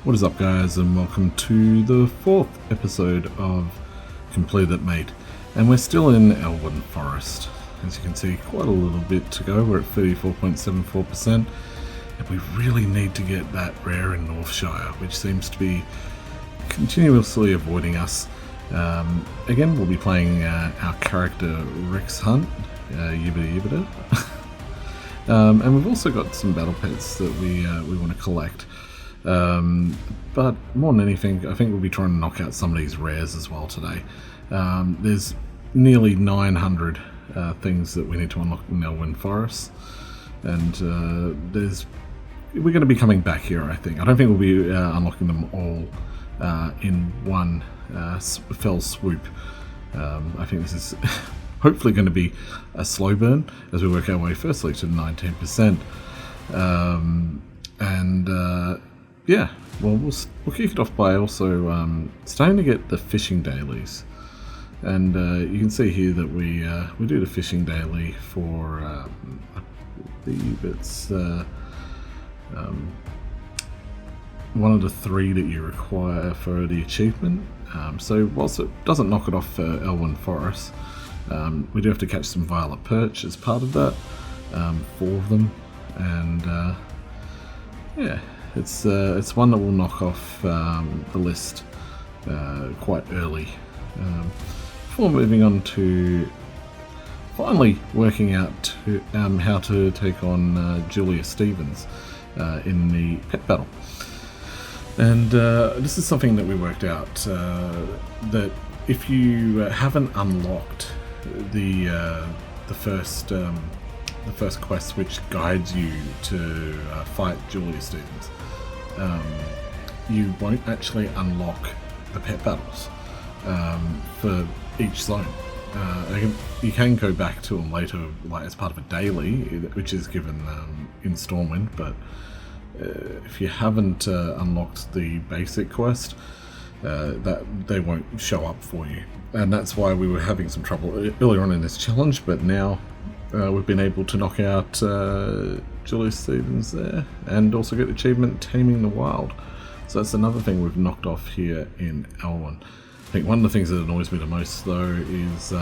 What is up, guys, and welcome to the fourth episode of Completed Mate, and we're still in Elwynn Forest. As you can see, quite a little bit to go. We're at 34.74%, and we really need to get that rare in Northshire, which seems to be continuously avoiding us. Again, we'll be playing our character Rex Hunt, Yibbida. And we've also got some battle pets that we want to collect. But more than anything, I think we'll be trying to knock out some of these rares as well today. There's nearly 900 things that we need to unlock in Elwynn Forest, and we're going to be coming back here, I think. I don't think we'll be unlocking them all in one fell swoop. I think this is hopefully going to be a slow burn as we work our way firstly to 19%. Yeah, well, we'll kick it off by also starting to get the fishing dailies, and you can see here that we do the fishing daily for I believe it's one of the 3 that you require for the achievement. So whilst it doesn't knock it off for Elwynn Forest, we do have to catch some violet perch as part of that, 4 of them, and yeah. It's one that will knock off the list quite early. Before moving on to finally working out how to take on Julia Stevens in the pet battle. And this is something that we worked out, that if you haven't unlocked the first quest which guides you to fight Julia Stevens, you won't actually unlock the pet battles for each zone. You can go back to them later, like as part of a daily, which is given in Stormwind, but if you haven't unlocked the basic quest, that they won't show up for you. And that's why we were having some trouble earlier on in this challenge, but now we've been able to knock out Julia Stevens there, and also get the achievement Taming the Wild. So that's another thing we've knocked off here in Elwynn. I think one of the things that annoys me the most, though, is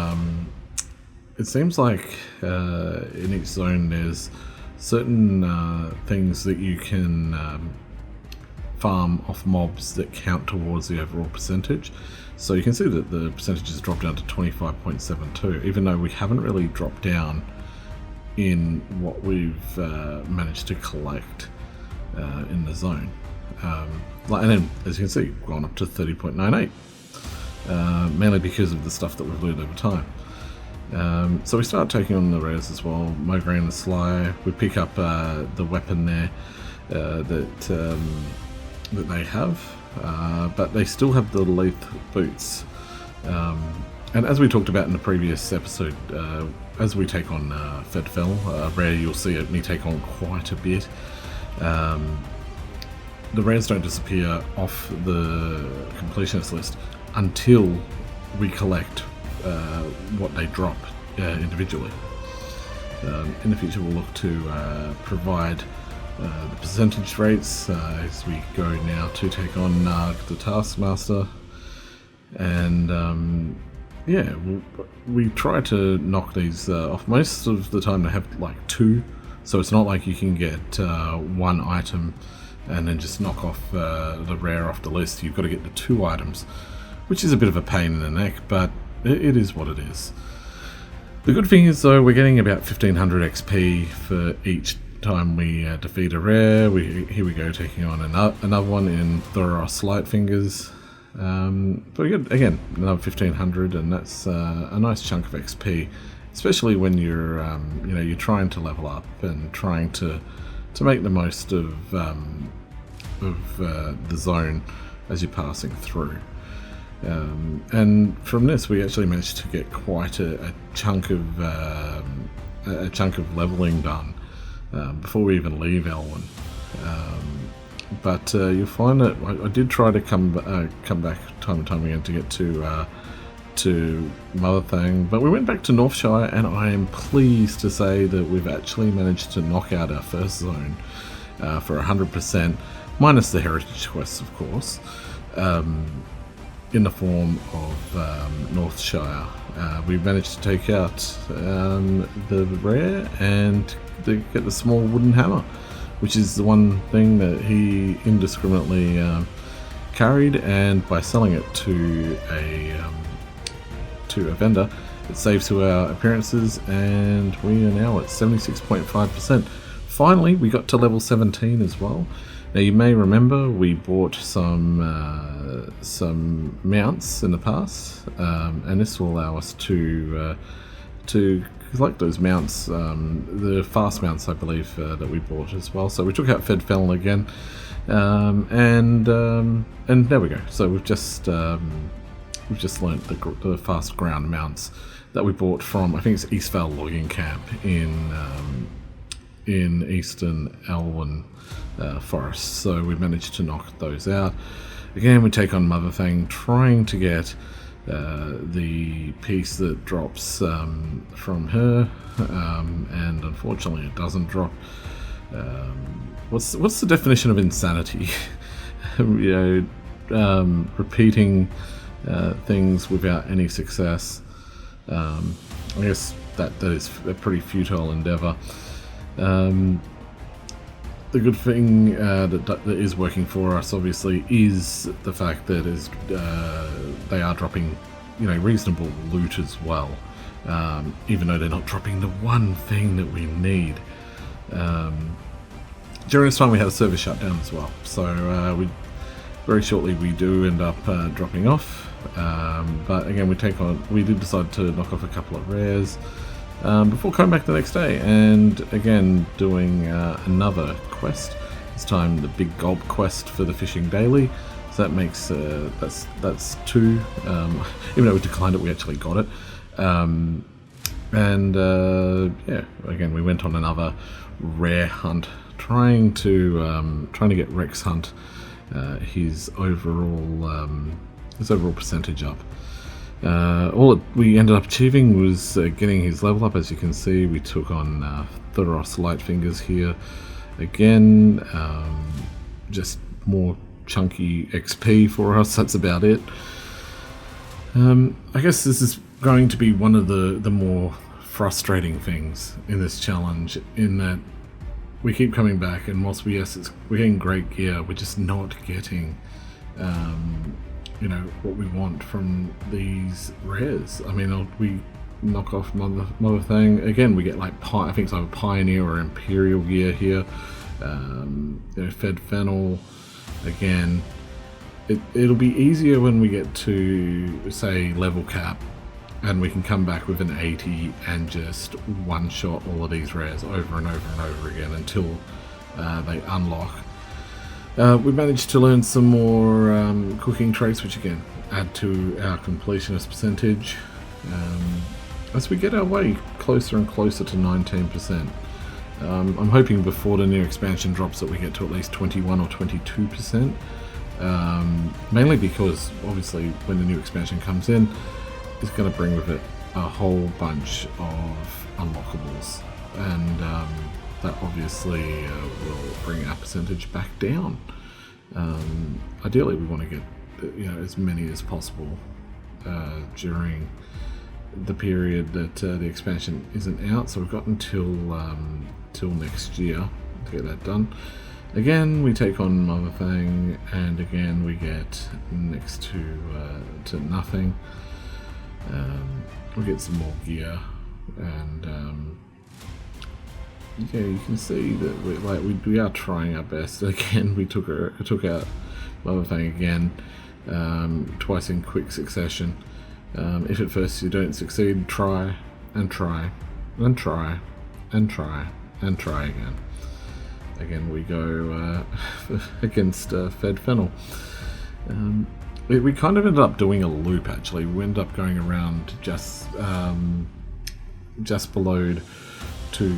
it seems like in each zone there's certain things that you can farm off mobs that count towards the overall percentage. So you can see that the percentage has dropped down to 25.72, even though we haven't really dropped down in what we've managed to collect in the zone. And then, as you can see, gone up to 30.98, mainly because of the stuff that we've looted over time. So we start taking on the rares as well. Migraine the Sly, we pick up the weapon there that they have. But they still have the Leith boots, and as we talked about in the previous episode, as we take on Fedfell, rare, you'll see me take on quite a bit. The rares don't disappear off the completionist list until we collect what they drop individually. In the future, we'll look to provide the percentage rates as we go now to take on the Taskmaster, and yeah, we try to knock these off. Most of the time they have like 2, so it's not like you can get 1 item and then just knock off the rare off the list. You've got to get the 2 items, which is a bit of a pain in the neck, but it is what it is. The good thing is, though, we're getting about 1500 XP for each time we defeat a rare. Here we go, taking on another one in Thoros Lightfingers. But we get, again, another 1500, and that's a nice chunk of XP, especially when you're you're trying to level up and trying to make the most of the zone as you're passing through. And from this, we actually managed to get quite a chunk of leveling done before we even leave Elwynn. But you'll find that I did try to come back time and time again to get to Mother Thing, but we went back to Northshire, and I am pleased to say that we've actually managed to knock out our first zone for 100%, minus the heritage quests, of course, in the form of Northshire. We managed to take out the rare and get the small wooden hammer, which is the one thing that he indiscriminately carried, and by selling it to a vendor, it saves to our appearances, and we are now at 76.5%. Finally, we got to level 17 as well. Now you may remember we bought some mounts in the past, and this will allow us to collect those mounts, the fast mounts, I believe, that we bought as well. So we took out Fedfell again, and there we go. So we've just learnt the fast ground mounts that we bought from, I think it's Eastvale Logging Camp in eastern Elwynn forest. So we managed to knock those out. Again, we take on Mother Thing, trying to get the piece that drops from her, and unfortunately it doesn't drop. What's the definition of insanity? Repeating things without any success. I guess that is a pretty futile endeavor. The good thing that is working for us, obviously, is the fact that they are dropping, reasonable loot as well, even though they're not dropping the one thing that we need. During this time, we had a server shutdown as well, so very shortly we do end up dropping off. But again, we did decide to knock off a couple of rares before coming back the next day, and again doing another quest. This time the big gulp quest for the fishing daily. So that makes that's 2. Even though we declined it, we actually got it. Yeah, again we went on another rare hunt, trying to get Rex Hunt his overall percentage up. All we ended up achieving was getting his level up. As you can see, we took on Thoros Lightfingers here again. Just more chunky XP for us. That's about it. I guess this is going to be one of the more frustrating things in this challenge, in that we keep coming back, and whilst we're getting great gear, we're just not getting what we want from these rares. I mean, we knock off Mother Thing again. We get like I think it's either Pioneer or Imperial gear here. Fed Fennel again. It'll be easier when we get to, say, level cap, and we can come back with an 80 and just one shot all of these rares over and over and over again until they unlock. We managed to learn some more cooking traits, which again add to our completionist percentage as we get our way closer and closer to 19%. I'm hoping before the new expansion drops that we get to at least 21 or 22%, mainly because obviously when the new expansion comes in, it's going to bring with it a whole bunch of unlockables, and that obviously will bring our percentage back down. Ideally, we want to get as many as possible during the period that the expansion isn't out. So we've got until next year to get that done. Again, we take on Mother Thing, and again we get next to nothing. We get some more gear, and yeah, you can see that we are trying our best. Again, we took out Mother Thing again, twice in quick succession. If at first you don't succeed, try and try and try and try and try again. Again, we go against Fed Fennel. We kind of ended up doing a loop, actually. We ended up going around just below to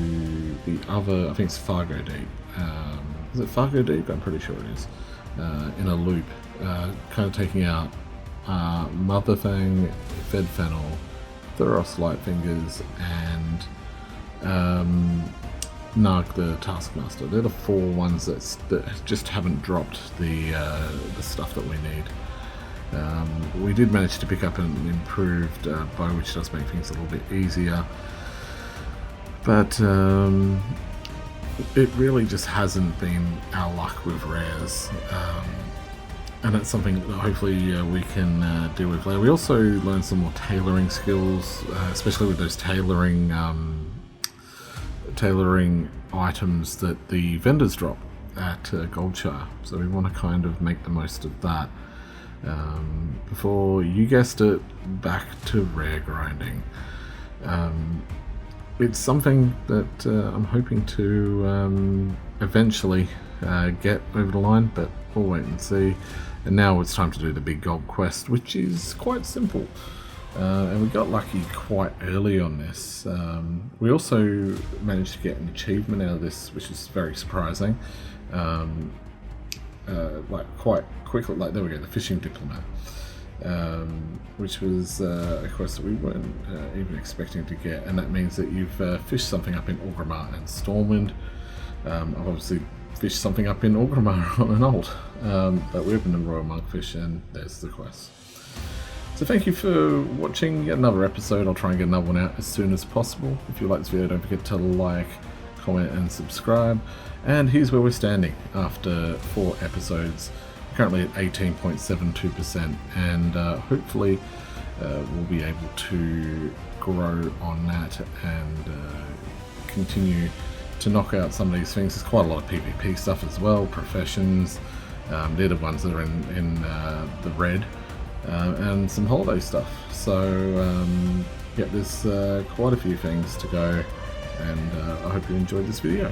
the other, I think it's Fargo Deep. Is it Fargo Deep? I'm pretty sure it is. In a loop, kind of taking out Mother Thing, Fed Fennel, Thoros Lightfingers, and Narg the Taskmaster. They're the 4 ones that just haven't dropped the stuff that we need. We did manage to pick up an improved bow, which does make things a little bit easier, but it really just hasn't been our luck with rares, and that's something that hopefully we can deal with later. We also learned some more tailoring skills, especially with those tailoring items that the vendors drop at Goldshire, so we want to kind of make the most of that before, you guessed it, back to rare grinding. It's something that I'm hoping to eventually get over the line, but we'll wait and see. And now it's time to do the big gold quest, which is quite simple. And we got lucky quite early on this. We also managed to get an achievement out of this, which is very surprising. Like quite quickly, like there we go, the fishing diplomat, which was a quest that we weren't even expecting to get, and that means that you've fished something up in Orgrimmar and Stormwind. I've obviously fished something up in Orgrimmar on an old, but we opened a Royal Monkfish, and there's the quest. So thank you for watching yet another episode. I'll try and get another one out as soon as possible. If you like this video, don't forget to like, comment and subscribe. And here's where we're standing after 4 episodes, currently at 18.72%, and hopefully we'll be able to grow on that and continue to knock out some of these things. There's quite a lot of PvP stuff as well, professions, they're the ones that are in the red, and some holiday stuff. So yeah, there's quite a few things to go, and I hope you enjoyed this video.